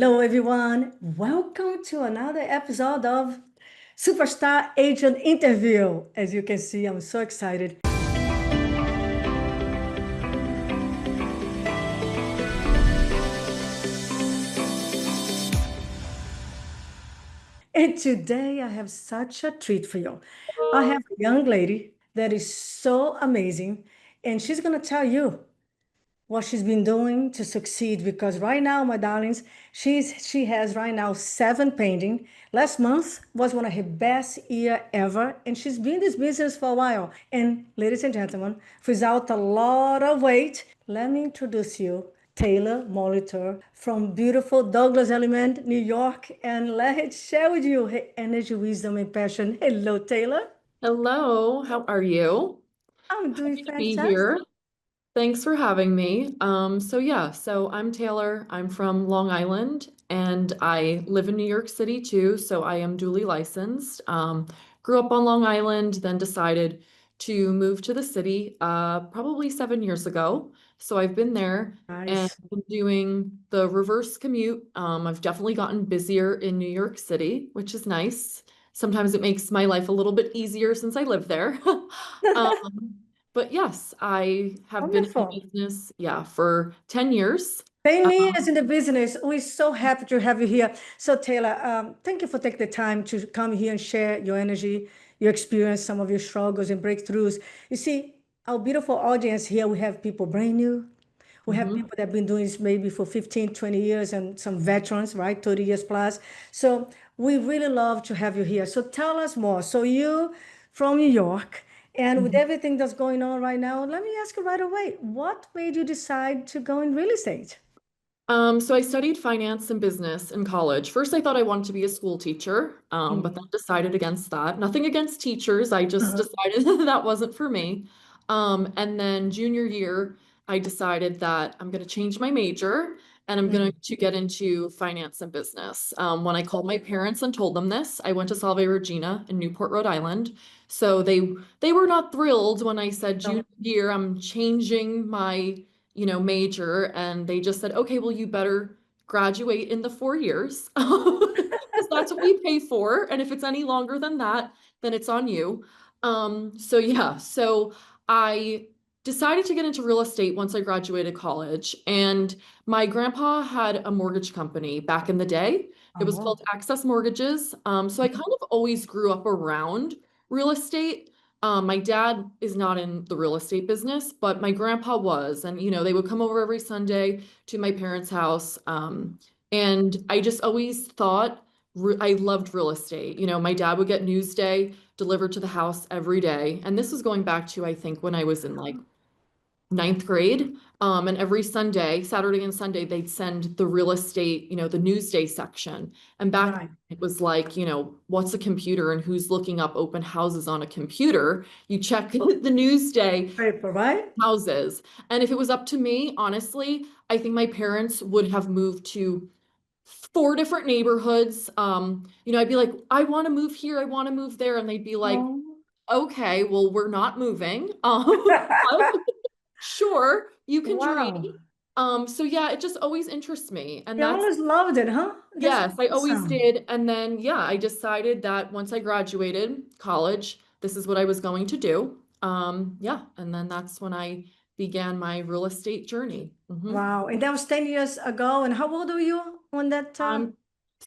Hello, everyone. Welcome to another episode of Superstar Agent Interview. As you can see, I'm so excited. And today I have such a treat for you. I have a young lady that is so amazing, and she's going to tell you what she's been doing to succeed because right now, my darlings, she has right now seven pending. Last month was one of her best year ever, and she's been in this business for a while. And ladies and gentlemen, without a lot of weight, let me introduce you Taylor Molitor from beautiful Douglas Element, New York, and let her share with you her energy, wisdom, and passion. Hello, Taylor. Hello, how are you? I'm doing Happy to be fantastic. here. Thanks for having me. So I'm Taylor. I'm from Long Island and I live in New York City too, so I am duly licensed. Grew up on Long Island, then decided to move to the city probably 7 years ago. So I've been there and Nice. been doing the reverse commute. I've definitely gotten busier in New York City, which is nice. Sometimes it makes my life a little bit easier since I live there. Um, but yes, I have been in Wonderful. business, yeah, for 10 years. 10 years Um, in the business. We're so happy to have you here. So, Taylor, thank you for taking the time to come here and share your energy, your experience, some of your struggles and breakthroughs. You see, our beautiful audience here, we have people brand new. We have mhm. people that have been doing this maybe for 15, 20 years and some veterans, right? 30 years plus. So we really love to have you here. So tell us more. So you from New York, and with Mhm. everything that's going on right now, let me ask you right away, what made you decide to go in real estate? So I studied finance and business in college. First, I thought I wanted to be a school teacher, but then Mm. decided against that. Nothing against teachers. I just Uh-huh. decided that wasn't for me. And then junior year, I decided that I'm going to change my major and I'm going Mm. to get into finance and business. When I called my parents and told them this, I went to Salve Regina in Newport, Rhode Island. So they were not thrilled when I said No. junior year, I'm changing my major, and they just said, okay, well, you better graduate in the 4 years because that's what we pay for. And if it's any longer than that, then it's on you. So I decided to get into real estate once I graduated college. And my grandpa had a mortgage company back in the day. It was Oh. called Access Mortgages. So I kind of always grew up around real estate. My dad is not in the real estate business, but my grandpa was. And, they would come over every Sunday to my parents' house. And I just always thought I loved real estate. My dad would get Newsday delivered to the house every day. And this was going back to, I think, when I was in like ninth grade. And every Sunday, Saturday and Sunday, they'd send the real estate, the Newsday section. And back then Right. it was like, what's a computer and who's looking up open houses on a computer? You check the Newsday Paper, right? houses. And if it was up to me, honestly, I think my parents would have moved to four different neighborhoods. I'd be like, I want to move here, I want to move there. And they'd be like, Oh. okay, well, we're not moving. Sure, you can dream. Wow. So yeah, it just always interests me. And You that's, always loved it, huh? That's yes, I always awesome. did. And then, yeah, I decided that once I graduated college, this is what I was going to do. Yeah, and then that's when I began my real estate journey. Wow. And that was 10 years ago. And how old were you when that? Um,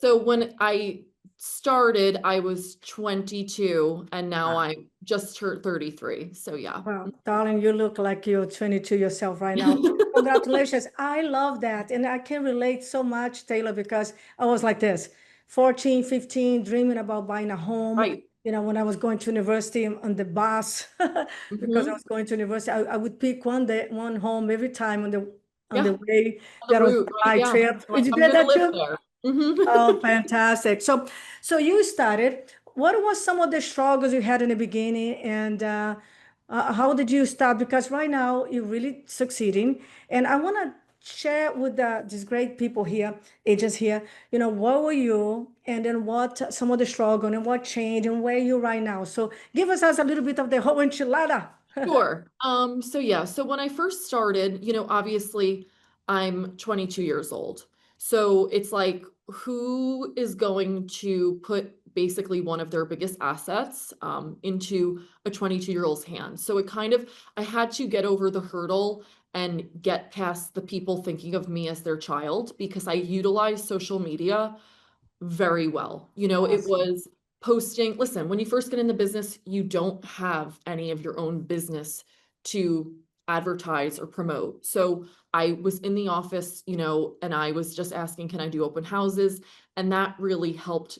so when I started, I was 22, and now I just turned 33. So yeah. Well, darling, you look like you're 22 yourself right now. Congratulations. I love that. And I can relate so much, Taylor, because I was like this, 14, 15, dreaming about buying a home. Right. When I was going to university on the bus, because I Hmm. was going to university, I would pick one home every time on Yeah, the way the that was route, right? my Yeah. trip. Did Like, you I'm get gonna that live too? there. Hmm. Oh, fantastic. So you started. What was some of the struggles you had in the beginning, and how did you start? Because right now you're really succeeding, and I want to share with these great people here, agents here. What were you, and then what some of the struggle, and what changed, and where you right now. So give us a little bit of the whole enchilada. Sure. So when I first started, obviously I'm 22 years old. So it's like, who is going to put basically one of their biggest assets into a 22-year-old's hands? So it kind of, I had to get over the hurdle and get past the people thinking of me as their child because I utilize social media very well. You know, it Awesome. was posting. Listen, when you first get in the business, you don't have any of your own business to advertise or promote. So I was in the office, you know, and I was just asking, can I do open houses? And that really helped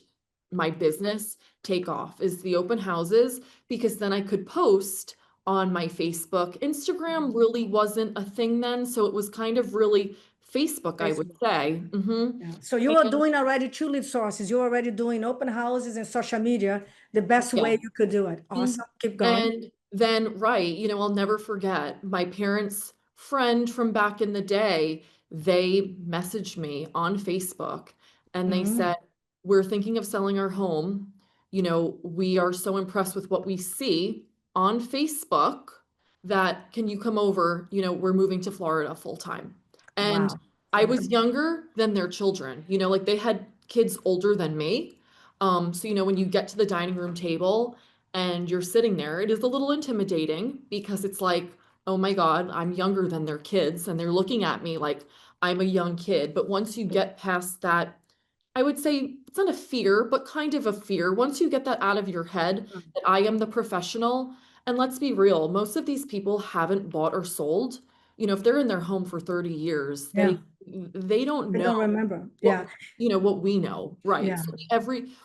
my business take off is the open houses because then I could post on my Facebook. Instagram really wasn't a thing then, so it was kind of really Facebook, I would Facebook. say. Yeah. So you are doing already two lead sources. You're already doing open houses and social media the best Yeah. way you could do it. Mm. Awesome. Keep going. And then, right, you know, I'll never forget my parents' friend from back in the day. They messaged me on Facebook and they Mhm. said, we're thinking of selling our home. You know, we are so impressed with what we see on Facebook that can you come over? You know, we're moving to Florida full time. And Wow. I was Awesome. younger than their children, you know, like they had kids older than me. So, you know, when you get to the dining room table, and you're sitting there, it is a little intimidating because it's like, oh my God, I'm younger than their kids and they're looking at me like I'm a young kid. But once you get past that, I would say it's not a fear, but kind of a fear. Once you get that out of your head that I am the professional, and let's be real, most of these people haven't bought or sold. You know, if they're in their home for 30 years, Yeah. they don't I know don't remember. what, Yeah. you know, what we know, right? Yeah. So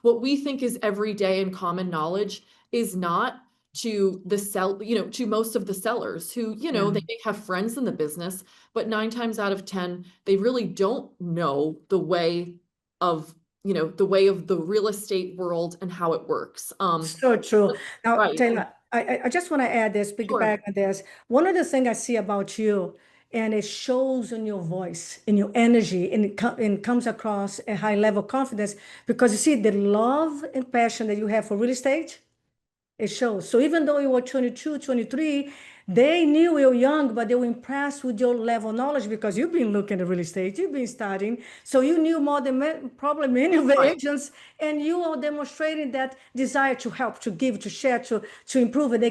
what we think is everyday and common knowledge is not to the sell, you know, to most of the sellers who, you know, Yeah. they may have friends in the business, but 9 times out of 10, they really don't know the way of, you know, the way of the real estate world and how it works. So true. Now, Right. Taylor, I just want to add this, Sure. piggyback on this. One of the things I see about you, and it shows in your voice, in your energy, and and comes across a high level of confidence because you see the love and passion that you have for real estate. It shows. So even though you were 22, 23, they knew you were young, but they were impressed with your level of knowledge because you've been looking at real estate, you've been studying. So you knew more than probably many of the Right. agents, and you are demonstrating that desire to help, to give, to share, to improve. And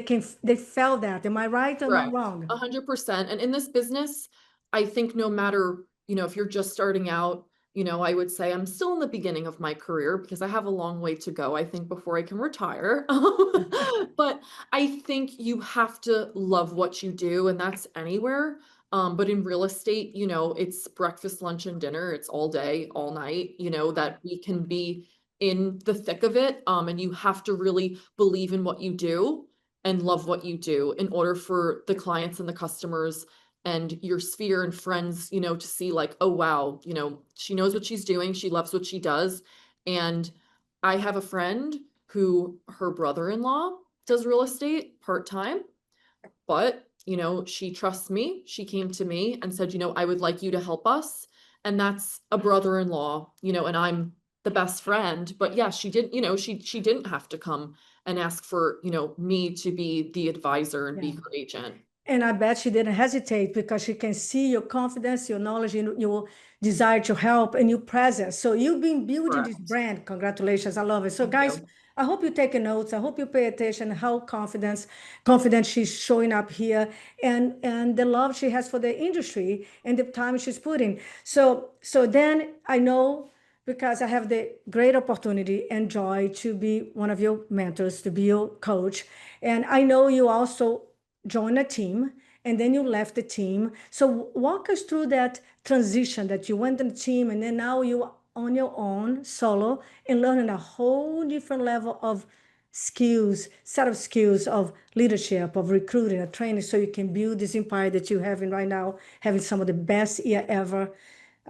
they felt that. Am I right or am I Correct. wrong? 100%. And in this business, I think no matter, you know, if you're just starting out, you know, I would say I'm still in the beginning of my career because I have a long way to go, I think, before I can retire. But I think you have to love what you do, and that's anywhere. But in real estate, you know, it's breakfast, lunch, and dinner. It's all day, all night, you know, that we can be in the thick of it. And you have to really believe in what you do and love what you do in order for the clients and the customers and your sphere and friends, you know, to see like, oh wow, you know, she knows what she's doing, she loves what she does. And I have a friend who her brother-in-law does real estate part-time, but you know, she trusts me. She came to me and said, you know, I would like you to help us. And that's a brother-in-law, you know, and I'm the best friend. But yeah, she didn't, you know, she didn't have to come and ask for, you know, me to be the advisor and be Yeah. her agent. And I bet she didn't hesitate because she can see your confidence, your knowledge, and your desire to help and your presence. So you've been building this Correct. brand. Congratulations. I love it. So Thank guys, you. I hope you take notes. I hope you pay attention how confident she's showing up here and the love she has for the industry and the time she's putting. So then I know because I have the great opportunity and joy to be one of your mentors, to be your coach. And I know you also joined a team and then you left the team. So walk us through that transition that you went in the team and then now you on your own solo and learning a whole different level of skills, set of skills of leadership, of recruiting, of training, so you can build this empire that you're having right now, having some of the best year ever,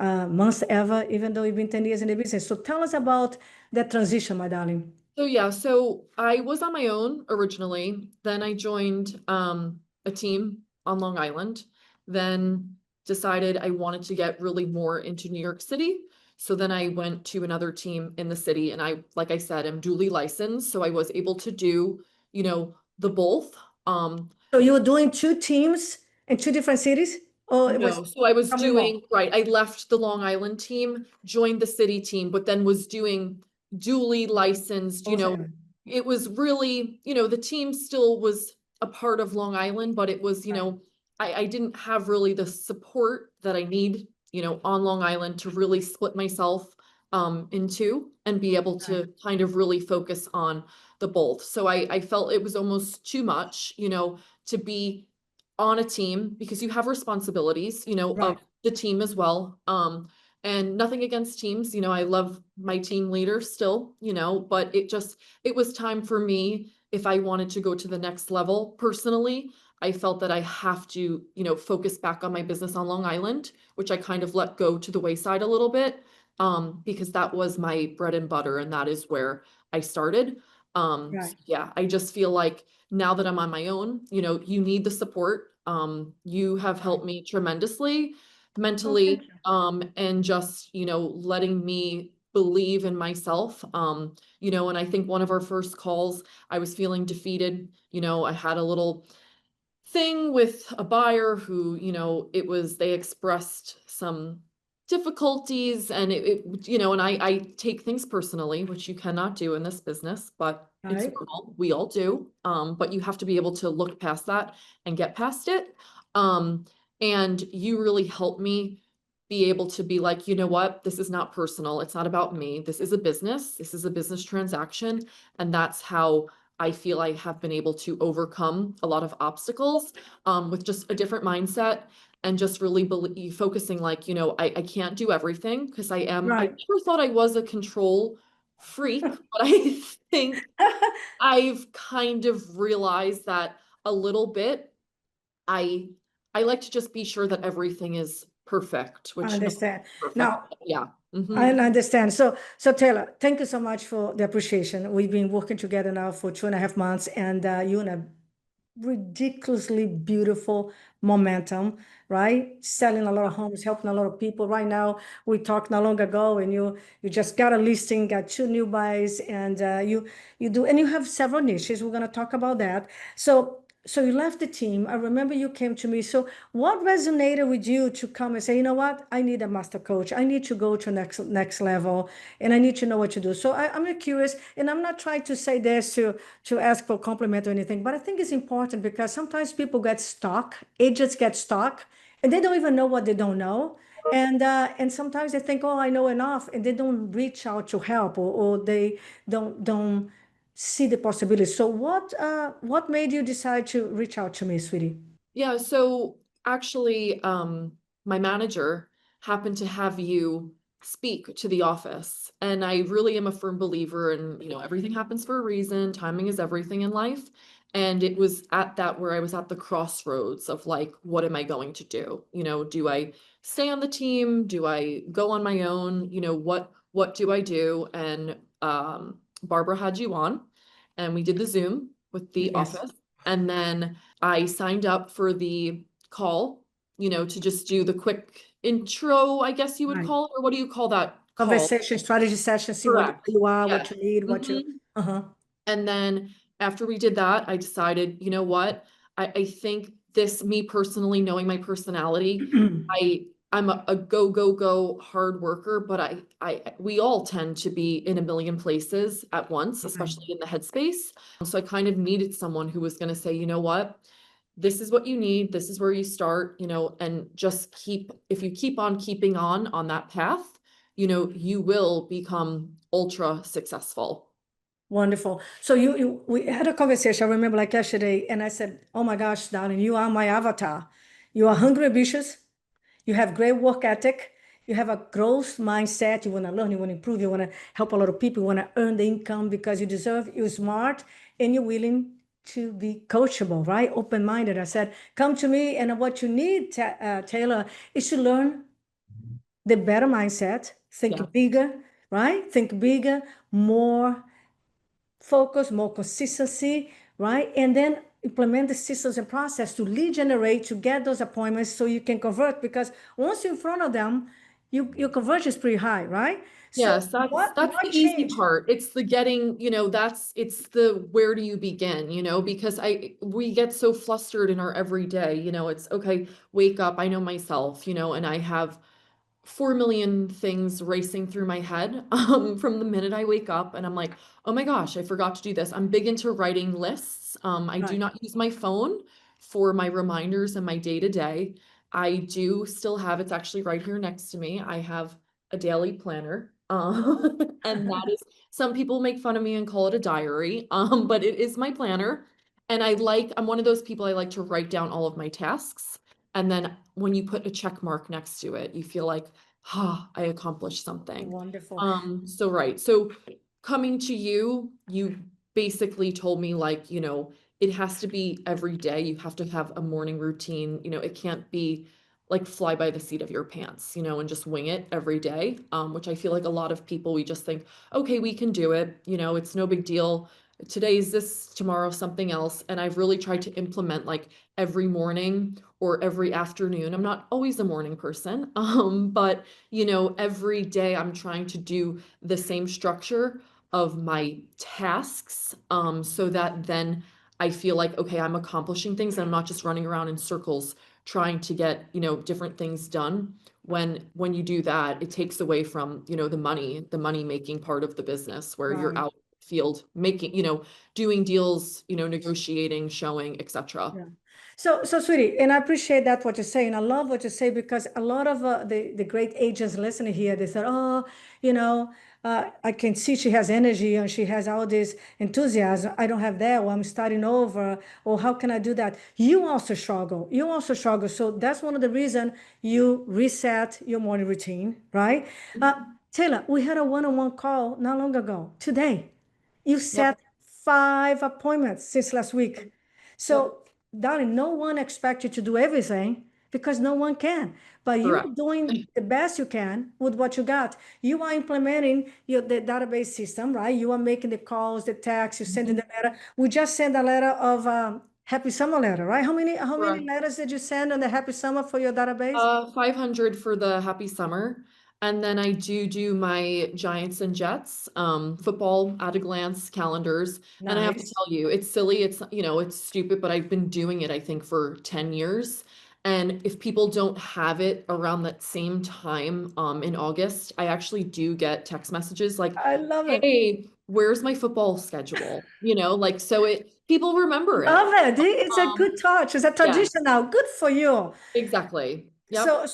months ever, even though you've been 10 years in the business. So tell us about that transition, my darling. So yeah, so I was on my own originally. Then I joined a team on Long Island. Then decided I wanted to get really more into New York City. So then I went to another team in the city and I, like I said, am duly licensed. So I was able to do, you know, the both. So you were doing two teams in two different cities? Oh, it was No, so I was tell me more. doing, right, I left the Long Island team, joined the city team, but then was doing duly licensed, Both it was really, the team still was a part of Long Island, but it was, right, I didn't have really the support that I need, on Long Island to really split myself into and be able right, to kind of really focus on the both. So I felt it was almost too much, to be on a team because you have responsibilities, right, of the team as well. And nothing against teams, I love my team leader still, but it was time for me if I wanted to go to the next level personally. I felt that I have to, focus back on my business on Long Island, which I kind of let go to the wayside a little bit, because that was my bread and butter and that is where I started. So right. yeah, I just feel like now that I'm on my own, you need the support. You have Right. helped me tremendously Oh, thank mentally, you. and just, letting me believe in myself. And I think one of our first calls, I was feeling defeated. I had a little thing with a buyer who, they expressed some difficulties and and I take things personally, which you cannot do in this business, but it's Right, normal. We all do. But you have to be able to look past that and get past it. Um, and you really helped me be able to be like, you know what, this is not personal. It's not about me. This is a business. This is a business transaction. And that's how I feel I have been able to overcome a lot of obstacles, with just a different mindset and just really believe, focusing like, I can't do everything because I right. never thought I was a control freak, but I think I've kind of realized that a little bit. I I like to just be sure that everything is perfect, I which no understand. perfect. Now, Yeah. I understand. So Taylor, thank you so much for the appreciation. We've been working together now for 2.5 months, and you're in a ridiculously beautiful momentum, right? Selling a lot of homes, helping a lot of people. Right now, we talked not long ago, and you just got a listing, got two new buys, and you do, and you have several niches. We're gonna talk about that. So you left the team. I remember you came to me. So what resonated with you to come and say, you know what, I need a master coach. I need to go to next level, and I need to know what to do. So I'm curious, and I'm not trying to say this to ask for compliment or anything, but I think it's important because sometimes people get stuck, agents get stuck, and they don't even know what they don't know. And sometimes they think, oh, I know enough, and they don't reach out to help, or they don't see the possibilities. So what made you decide to reach out to me, sweetie? Yeah, so actually, my manager happened to have you speak to the office, and I really am a firm believer in, everything happens for a reason, timing is everything in life. And it was at that where I was at the crossroads of like, what am I going to do? Do I stay on the team? Do I go on my own? What do I do? And Barbara had you on, and we did the Zoom with the Yes. office. And then I signed up for the call, to just do the quick intro, I guess you would Right. call it, or what do you call that call? Conversation, strategy session, see what Correct. you are, Yes. what you need, what you, Mhm. uh-huh. And then after we did that, I decided, you know what? I think this, me personally, knowing my personality, I I'm a go, go, go hard worker, but we all tend to be in a million places at once, Right. especially in the headspace. So I kind of needed someone who was going to say, you know what? This is what you need. This is where you start, and just if you keep on keeping on that path, you will become ultra successful. Wonderful. So we had a conversation, I remember like yesterday, and I said, oh my gosh, darling, you are my avatar. You are hungry, ambitious. You have great work ethic. You have a growth mindset. You want to learn, you want to improve, you want to help a lot of people, you want to earn the income because you deserve, you're smart, and you're willing to be coachable, right? Open-minded. I said, come to me, and what you need, Taylor, is to learn the better mindset, Yeah. think bigger, right? Think bigger, more focus, more consistency, right? And then implement the systems and process to lead generate, to get those appointments so you can convert. Because once you're in front of them, your conversion is pretty high, right? So Yes, that's what the easy changed? part. It's the getting, it's the where do you begin, because we get so flustered in our everyday, it's okay, wake up, I know myself, and I have 4 million things racing through my head from the minute I wake up and I'm like, oh my gosh, I forgot to do this. I'm big into writing lists. I do Right. not use my phone for my reminders and my day to day. I do still have, it's actually right here next to me. I have a daily planner. And that is, some people make fun of me and call it a diary, but it is my planner. And I'm one of those people, I like to write down all of my tasks. And then when you put a check mark next to it, you feel like, I accomplished something. Wonderful. So right. So coming to you, you basically told me like, it has to be every day. You have to have a morning routine. It can't be like fly by the seat of your pants, and just wing it every day. Which I feel like a lot of people, we just think, okay, we can do it. It's no big deal. Today's this, tomorrow something else. And I've really tried to implement like every morning or every afternoon. I'm not always a morning person, but every day I'm trying to do the same structure of my tasks, so that then I feel like, okay, I'm accomplishing things and I'm not just running around in circles trying to get, different things done. When you do that, it takes away from, the money making part of the business where you're Right. out in the field making, doing deals, negotiating, showing, etc. Yeah. So, sweetie, and I appreciate that what you're saying. I love what you say because a lot of the great agents listening here, they said, oh, you know, I can see she has energy and she has all this enthusiasm. I don't have that, or I'm starting over, or how can I do that? You also struggle. You also struggle. So that's one of the reason you reset your morning routine, right? Uh, Taylor, we had a one-on-one call not long ago, today. You Yep. set 5 appointments since last week. Yep. So, darling, no one expects you to do everything because no one can. But you're Correct. doing the best you can with what you got. You are implementing the database system, right? You are making the calls, the texts, you're sending Mhm. the letter. We just sent a letter of Happy Summer letter, right? How many Correct. letters did you send on the Happy Summer for your database? 500 for the happy summer. And then I do my Giants and Jets, football at a glance calendars. And I have to Nice. tell you, it's silly, it's stupid, but I've been doing it, I think, for 10 years. And if people don't have it around that same time, in August, I actually do get text messages like, I love it. hey, where's my football schedule? Like, so people remember it. Love it. It's a Um, good touch. It's a yeah, tradition now. Good for you. exactly. Yep.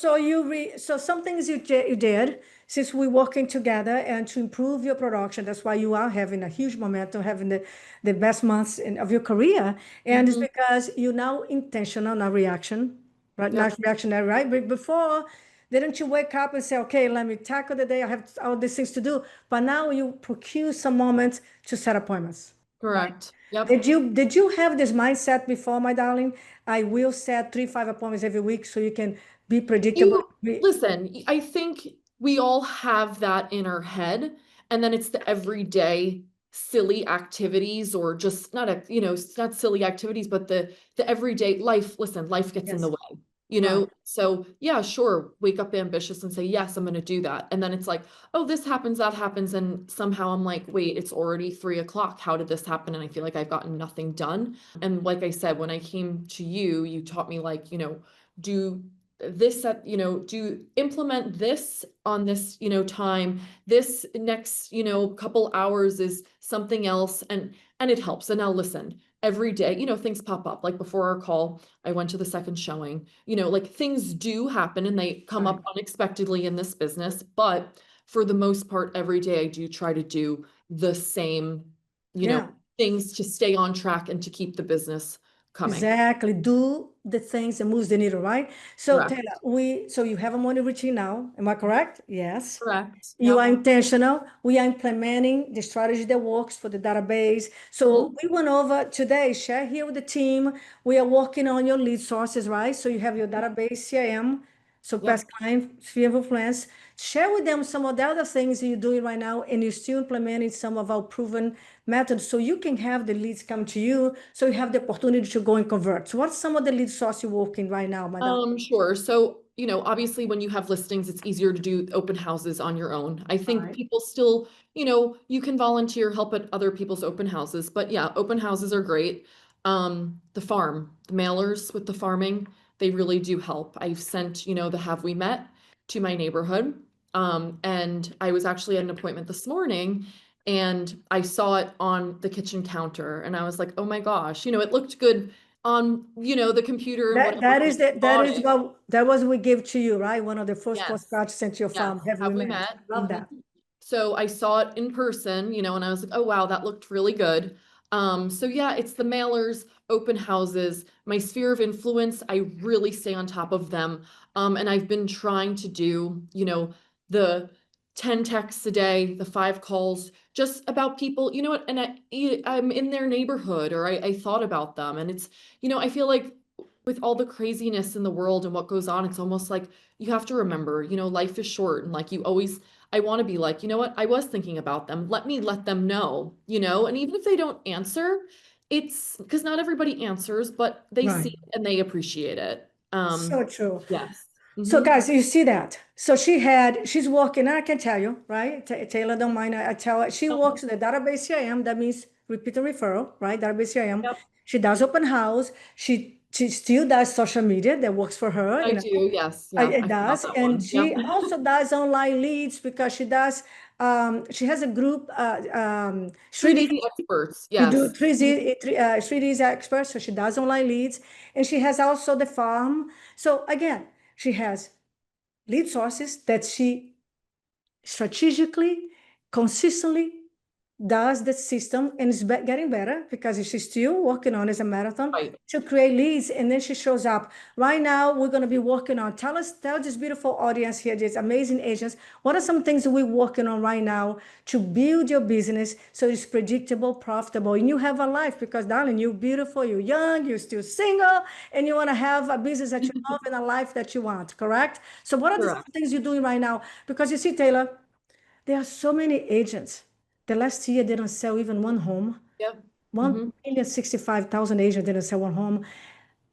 So some things you did since we're working together and to improve your production. That's why you are having a huge momentum, having the best months of your career, and it's Mhm. because you're now intentional, not reaction, right? Yep. Not reactionary, right? But before, didn't you wake up and say, okay, let me tackle the day. I have all these things to do. But now you procure some moments to set appointments. Correct. Yep. Did you have this mindset before, my darling? I will set 3, 5 appointments every week so you can be predictable. Listen, I think we all have that in our head, and then it's the everyday silly activities or just not it's not silly activities, but the everyday life. Listen, life gets in the Yes, way, right. So yeah, sure, wake up ambitious and say, yes, I'm gonna do that. And then it's like, oh, this happens, that happens, and somehow I'm like, wait, it's already 3 o'clock. How did this happen? And I feel like I've gotten nothing done. And like I said, when I came to you, you taught me like, do this at do implement this on this time, this next couple hours is something else, and it helps. And now listen, every day things pop up. Like before our call, I went to the second showing. Like things do happen and they come Right. up unexpectedly in this business, but for the most part every day I do try to do the same you know Yeah. things to stay on track and to keep the business coming. Exactly. Do the things that moves the needle, right? So Correct. Taylor, so you have a morning routine now. Am I correct? Yes. Correct. You Yep. are intentional. We are implementing the strategy that works for the database. So Mhm. we went over today, share here with the team. We are working on your lead sources, right? So you have your database CRM, so Yep. past client, sphere of influence. Share with them some of the other things you're doing right now, and you're still implementing some of our proven methods so you can have the leads come to you, so you have the opportunity to go and convert. So what's some of the lead source you're working right now, madam? Sure. So obviously when you have listings, it's easier to do open houses on your own. I think Right. people still, you can volunteer, help at other people's open houses, but yeah, open houses are great. The mailers with the farming, they really do help. I've sent, the Have We Met to my neighborhood. And I was actually at an appointment this morning and I saw it on the kitchen counter and I was like, oh my gosh, it looked good on, the computer and That whatever that when is I that bought is it. what that was we gave to you, right? One of the first Yes. postcards sent to your Yes. farm. Have we Have we met? met? Love that. So I saw it in person, and I was like, oh wow, that looked really good. So yeah, it's the mailers, open houses, my sphere of influence, I really stay on top of them. And I've been trying to do, the 10 texts a day, the 5 calls, just about people, what, and I'm in their neighborhood or I thought about them. And it's, I feel like with all the craziness in the world and what goes on, it's almost like you have to remember, life is short and like you always, I want to be like, you know what, I was thinking about them. Let me let them know, and even if they don't answer, it's because not everybody answers, but they see Right. it and they appreciate it. So true. Yes. So Hmm. guys, you see that. So she's working, and I can tell you, right? Taylor, don't mind. I tell her she works in the database CRM. That means repeat and referral, right? Database CRM. Yep, She does open house. She still does social media. That works for her, I do. Yes. Yeah, It I forgot does. that And one. Yep. she also does online leads because she has a group, 3D, 3D experts. you do Yes. 3D's expert. So she does online leads. And she has also the farm. So again, she has lead sources that she strategically, consistently does the system and is getting better because she's still working on as a marathon Right. to create leads, and then she shows up. Right now we're going to be working on, tell this beautiful audience here, these amazing agents, what are some things that we're working on right now to build your business so it's predictable, profitable, and you have a life, because darling, you're beautiful, you're young, you're still single, and you want to have a business that you love and a life that you want, correct? So what are the Correct. things you're doing right now? Because you see, Taylor, there are so many agents. The last year didn't sell even one home. Yep. Hmm. 1,065,000 agents didn't sell one home.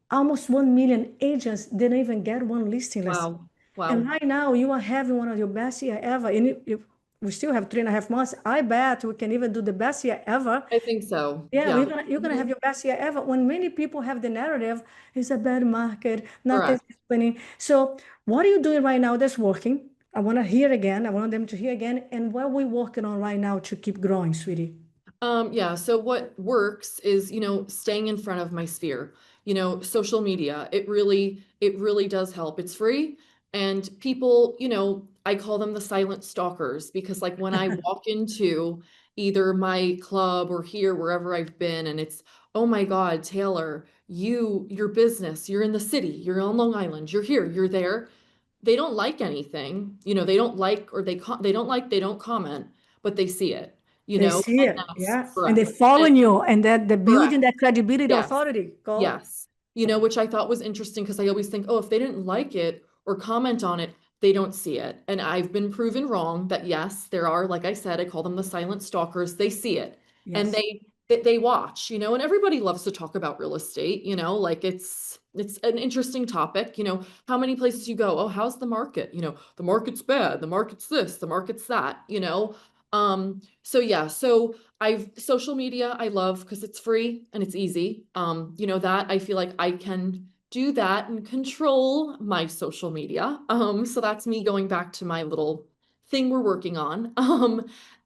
Almost 1 million agents didn't even get one listing last year. Wow. And Wow. right now you are having one of your best year ever. And if we still have 3.5 months, I bet we can even do the best year ever. I think so. Yeah, Yeah. you're gonna have Mhm. your best year ever. When many people have the narrative, it's a bad market, nothing's Correct. happening. So what are you doing right now that's working? I want to hear again. I want them to hear again. And what are we working on right now to keep growing, sweetie? Yeah, so what works is, staying in front of my sphere, social media. It really does help. It's free. And people, I call them the silent stalkers because like when I walk into either my club or here, wherever I've been, and it's, oh my God, Taylor, your business, you're in the city, you're on Long Island, you're here, you're there. They don't like anything, they don't like or they don't like, they don't comment, but they see it, They see and it, that's yeah. And they correct. follow And you, and that the correct. building that credibility, Yes. authority. Go. Yes. Which I thought was interesting because I always think, oh, if they didn't like it or comment on it, they don't see it. And I've been proven wrong that yes, there are, like I said, I call them the silent stalkers. They see it and Yes. they watch, and everybody loves to talk about real estate, like it's an interesting topic, how many places you go, oh, how's the market? The market's bad, the market's this, the market's that. So yeah, so I've social media I love because it's free and it's easy. That I feel like I can do that and control my social media. So that's me going back to my little thing we're working on.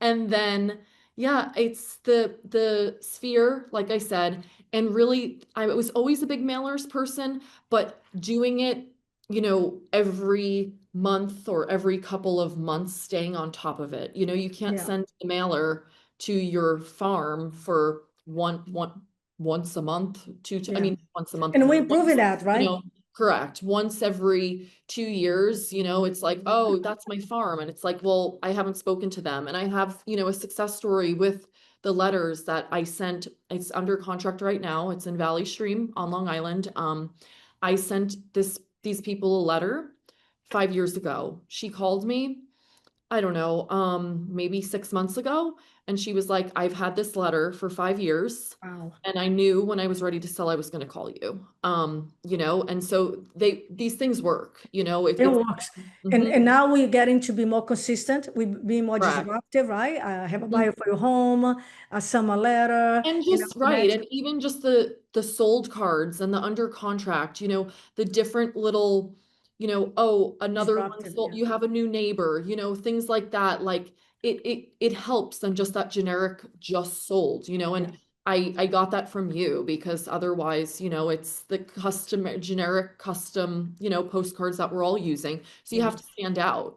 And then yeah, it's the sphere, like I said, and really I was always a big mailers person, but doing it, every month or every couple of months, staying on top of it. You can't Yeah. send the mailer to your farm for once a month, I Yeah. mean, once a month, And we're once, improving that, right? correct. Once every 2 years, it's like, oh, that's my farm. And it's like, well, I haven't spoken to them. And I have, a success story with the letters that I sent. It's under contract right now. It's in Valley Stream on Long Island. I sent these people a letter 5 years ago. She called me I don't know, maybe 6 months ago. And she was like, I've had this letter for 5 years. Wow. And I knew when I was ready to sell, I was going to call you. And so these things work, It it's, works. And mhm, and now we're getting to be more consistent. We be more correct. disruptive, right? I have a Mhm. buyer for your home, I send a letter, And just right, next and even just the sold cards and the under contract, the different little, oh, another one disruptive. sold, Yeah. you have a new neighbor, things like that. Like it helps than just that generic just sold, Yeah. and I got that from you because otherwise, it's the custom generic custom, postcards that we're all using. So you Yeah. have to stand out,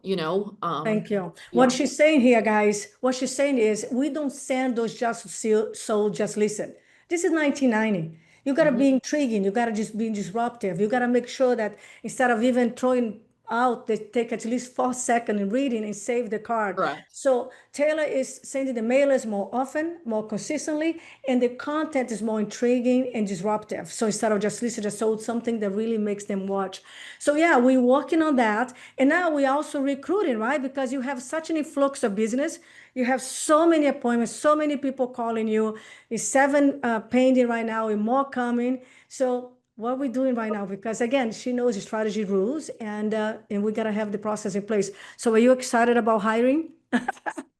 Thank you. What yeah. she's saying here, guys, what she's saying is we don't send those just sold, just listen. This is 1990. You got to be Mhm. intriguing. You got to just be disruptive. You got to make sure that instead of even throwing out, they take at least 4 seconds in reading and save the card. Correct. So Taylor is sending the mailers more often, more consistently, and the content is more intriguing and disruptive. So instead of just listen, just sold something that really makes them watch. So yeah, we're working on that. And now we also recruiting, right? Because you have such an influx of business. You have so many appointments, so many people calling you. It's seven pending right now and more coming. So what are we doing right now? Because again, she knows the strategy rules and we gotta have the process in place. So are you excited about hiring?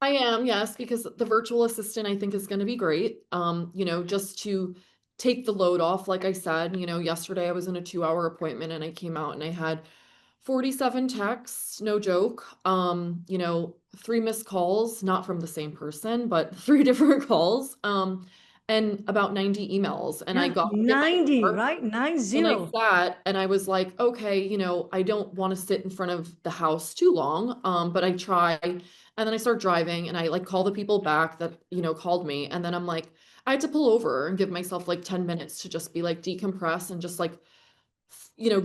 I am, yes, because the virtual assistant I think is going to be great. Just to take the load off. Like I said, yesterday I was in a 2-hour appointment and I came out and I had 47 texts, no joke. 3 missed calls, not from the same person, but three different calls. And about 90 emails. And I Yeah, got in my 90, car right? Nine and I zero. sat and I was like, okay, I don't want to sit in front of the house too long. But I try. And then I start driving and I like call the people back that, called me. And then I'm like, I had to pull over and give myself like 10 minutes to just be like decompress and just like,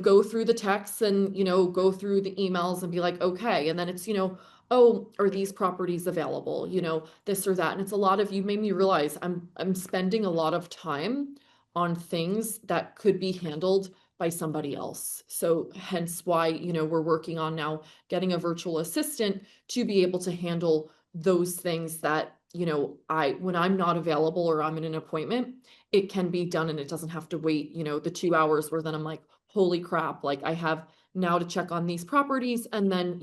go through the texts and, go through the emails and be like, okay. And then it's, oh, are these properties available? This or that. And it's a lot of, you made me realize I'm spending a lot of time on things that could be handled by somebody else. So hence why, we're working on now getting a virtual assistant to be able to handle those things that, when I'm not available or I'm in an appointment, it can be done and it doesn't have to wait, the 2 hours where then I'm like, holy crap, like I have now to check on these properties and then,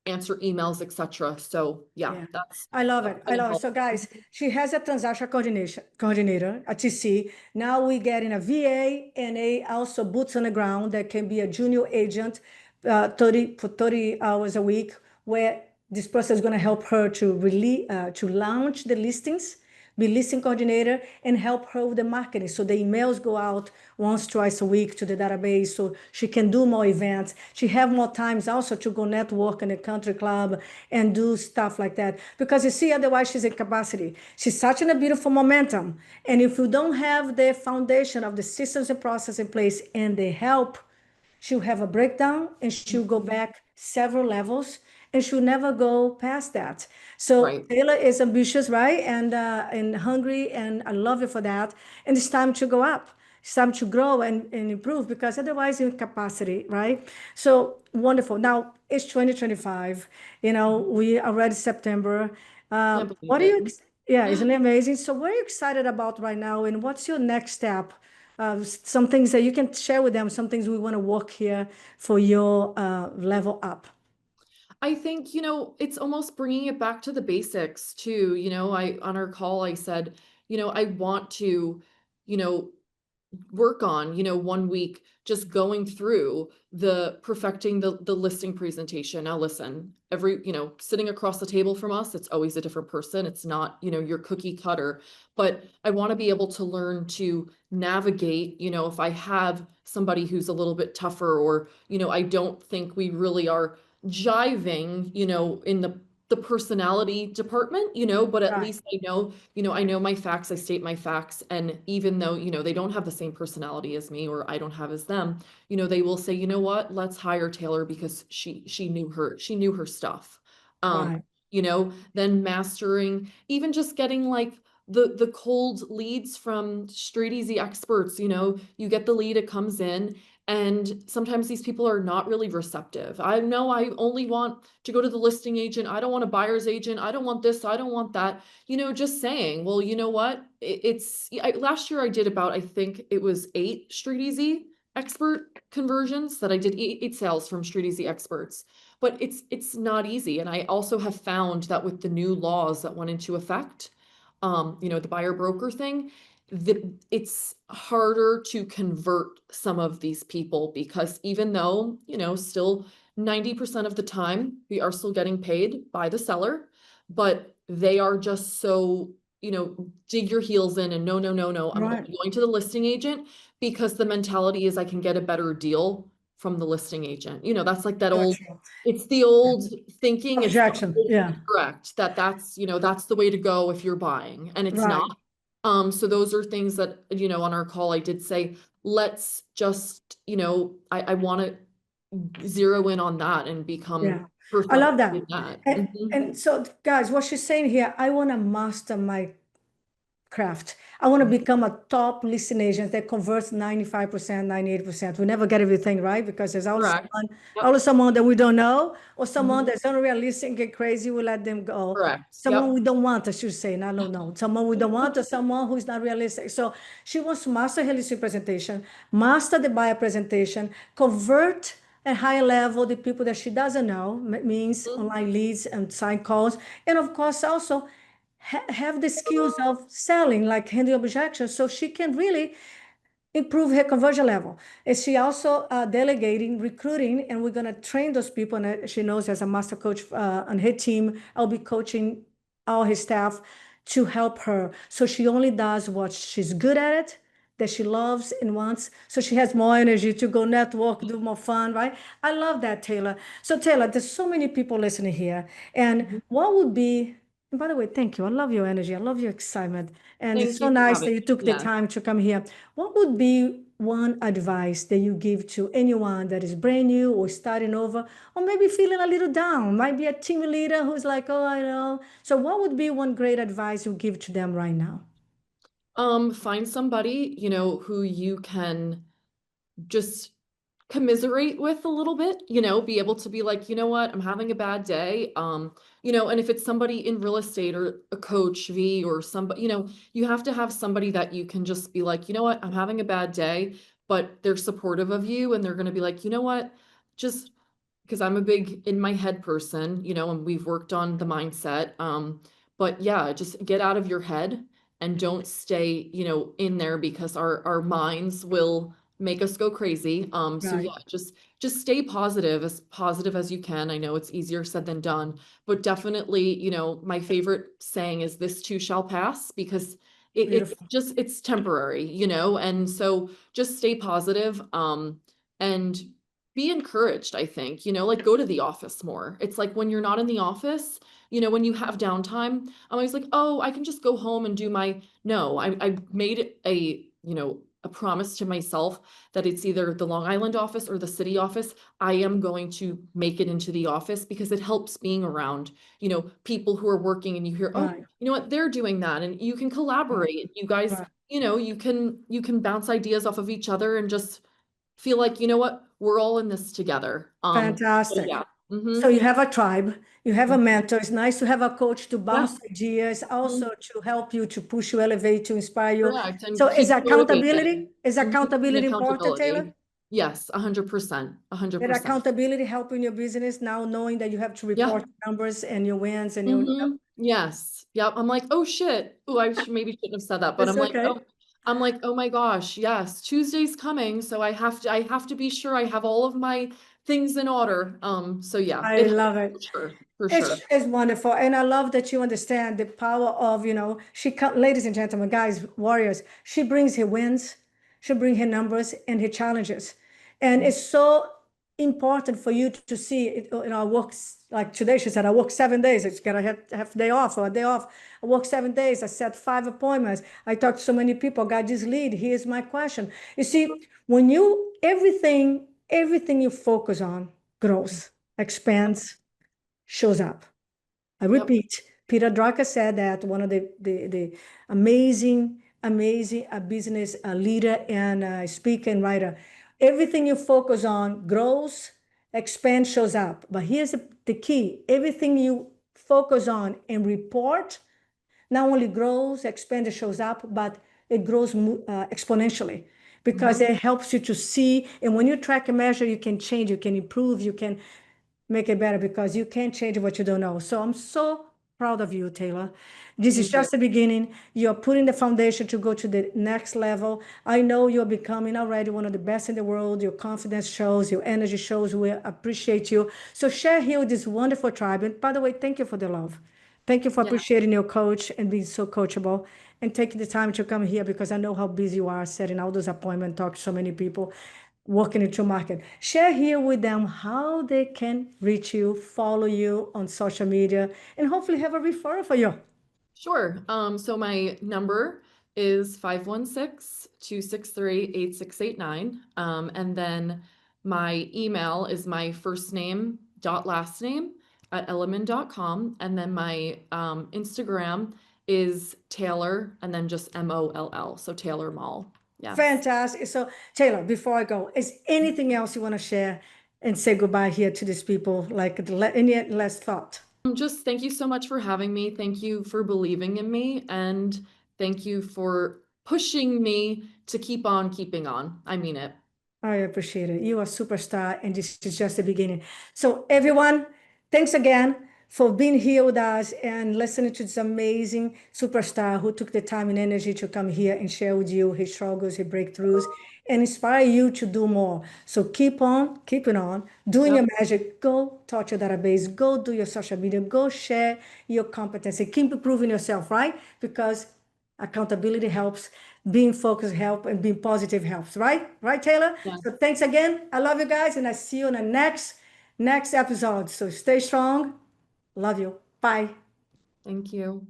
answer emails, etc. So yeah, Yeah, that's I love it. I gonna love it. help. So, guys, she has a transaction coordinator, a TC. Now we get in a VA and a also boots on the ground that can be a junior agent, 30 for 30 hours a week, where this person is going to help her to to launch the listings, be listing coordinator, and help her with the marketing. So the emails go out once, twice a week to the database, so she can do more events. She have more times also to go network in a country club and do stuff like that. Because you see, otherwise she's in capacity. She's such in a beautiful momentum. And if you don't have the foundation of the systems and process in place and the help, she'll have a breakdown and she'll go back several levels and she'll never go past that. So Right. Taylor is ambitious, right? And hungry, and I love you for that. And it's time to go up. It's time to grow and improve because otherwise you're in capacity, right? So wonderful. Now it's 2025. We already September. Can't believe What are it. you? Yeah, isn't it amazing? So what are you excited about right now, and what's your next step? Some things that you can share with them, some things we want to work here for your level up. I think, it's almost bringing it back to the basics too. I on our call I said, I want to, you know, work on, one week just going through the perfecting the listing presentation. Now listen, sitting across the table from us, it's always a different person. It's not, your cookie cutter, but I want to be able to learn to navigate, if I have somebody who's a little bit tougher or, I don't think we really are jiving, in the personality department, but at Right, least I know my facts, I state my facts. And even though, they don't have the same personality as me or I don't have as them, they will say, you know what, let's hire Taylor because she knew her stuff. Um, right. then mastering, even just getting like the cold leads from straight easy experts, you get the lead, it comes in And sometimes these people are not really receptive. I know I only want to go to the listing agent. I don't want a buyer's agent. I don't want this. I don't want that. Just saying, well, you know what? Last year I did about, I think it was 8 Street Easy expert conversions that I did, 8 sales from Street Easy experts. But it's not easy. And I also have found that with the new laws that went into effect, the buyer broker thing, that it's harder to convert some of these people because even though, still 90% of the time we are still getting paid by the seller, but they are just so, dig your heels in and no, no, no, no, I'm only Right. going to the listing agent because the mentality is I can get a better deal from the listing agent. That's like that old, Gotcha. it's the old thinking, it's the Objection. old Yeah. correct that's the way to go if you're buying, and it's not. Right. So those are things that, on our call, I did say, let's just, I want to zero in on that and become Yeah. I perfect love that. in that. And so, guys, what she's saying here, I want to master my craft. I want to become a top listing agent that converts 95%, 98%. We never get everything right because there's Correct. Yep. always someone that we don't know or someone Mhm. that's unrealistic and get crazy, we let them go. Correct. Someone Yep. we don't want, I should say, not no, no. Someone we don't want or someone who's not realistic. So she wants to master her listing presentation, master the buyer presentation, convert at higher level the people that she doesn't know, means Mhm. online leads and side calls. And of course, also have the skills of selling, like handling objections, so she can really improve her conversion level. And she also delegating recruiting, and we're going to train those people. And she knows as a master coach on her team, I'll be coaching all his staff to help her. So she only does what she's good at it, that she loves and wants. So she has more energy to go network, do more fun, right? I love that, Taylor. So Taylor, there's so many people listening here. And Mhm. what would be, and by the way, thank you. I love your energy. I love your excitement. And it's Thank so you for nice having that you me. took the Yes. time to come here. What would be one advice that you give to anyone that is brand new or starting over, or maybe feeling a little down? Might be a team leader who's like, oh, I know. So, what would be one great advice you give to them right now? Find somebody, who you can just commiserate with a little bit, be able to be like, you know what, I'm having a bad day. And if it's somebody in real estate or a coach V or somebody, you have to have somebody that you can just be like, you know what, I'm having a bad day, but they're supportive of you and they're going to be like, you know what, just because I'm a big in my head person, and we've worked on the mindset. But yeah, just get out of your head and don't stay, in there because our minds will make us go crazy. So yeah, Right. just stay positive as you can. I know it's easier said than done, but definitely, my favorite saying is this too shall pass because Beautiful. it's temporary, and so just stay positive. And be encouraged, I think, like go to the office more. It's like when you're not in the office, when you have downtime, I'm always like, oh, I can just go home and do my, no, I made a promise to myself that it's either the Long Island office or the city office. I am going to make it into the office because it helps being around, people who are working and you hear, oh, Right. you know what, they're doing that. And you can Right. collaborate. You guys, Right. you can bounce ideas off of each other and just feel like, you know what, we're all in this together. So Fantastic. yeah. So you have a tribe, you have a Mhm. mentor. It's nice to have a coach to Yeah. bounce ideas, Mhm. also to help you, to push you, elevate, to inspire you. Correct. And So is keep you motivated. accountability, is Mhm. And accountability important, Taylor? accountability. Yes, 100%. That 100%. accountability helping your business now knowing that you have to Yeah. report numbers and your wins and your, Yes. Yep. I'm like, oh shit. Oh, maybe shouldn't have said that, but it's okay. I'm like, oh my gosh, yes, Tuesday's coming. So I have to be sure I have all of my things in order. So yeah, I it helps love for it. sure. For sure. It's wonderful. And I love that you understand the power of, ladies and gentlemen, guys, warriors, she brings her wins, she brings her numbers and her challenges. And it's so important for you to see it in our works. Like today, she said, I work 7 days. It's got to have a day off or a day off. I work 7 days. I set 5 appointments. I talked to so many people, got this lead. Here's my question. You see, when everything you focus on grows, expands, shows up. I Yep. repeat, Peter Drucker said that one of the amazing business leader and speaker and writer. Everything you focus on grows, expands, shows up. But here's the key. Everything you focus on and report not only grows, expands, shows up, but it grows exponentially because Mhm. it helps you to see. And when you track and measure, you can change, you can improve, you can make it better because you can't change what you don't know. So I'm so proud of you, Taylor. This is Thank you. just the beginning. You're putting the foundation to go to the next level. I know you're becoming already one of the best in the world. Your confidence shows, your energy shows. We appreciate you. So share here with this wonderful tribe. And by the way, thank you for the love. Thank you for Yeah, appreciating your coach and being so coachable and taking the time to come here because I know how busy you are setting all those appointments, talk to so many people, working into market. Share here with them how they can reach you, follow you on social media, and hopefully have a referral for you. sure. So my number is 516-263-8689. And then my email is my first name dot last name at element.com. And then my Instagram is Taylor and then just Moll. So Taylor Mall. Yes. Fantastic. So, Taylor, before I go, is anything else you want to share and say goodbye here to these people? Like any last thought? Just thank you so much for having me. Thank you for believing in me. And thank you for pushing me to keep on keeping on. I mean it. I appreciate it. You are a superstar, and this is just the beginning. So, everyone, thanks again for being here with us and listening to this amazing superstar who took the time and energy to come here and share with you his struggles, his breakthroughs, and inspire you to do more. So, keep on, keeping on, doing your Yep. magic. Go touch your database, go do your social media, go share your competency, keep improving yourself, right? Because accountability helps, being focused helps, and being positive helps, right? Right, Taylor? Yeah. So thanks again. I love you guys, and I see you in the next episode. So stay strong. Love you. Bye. Thank you.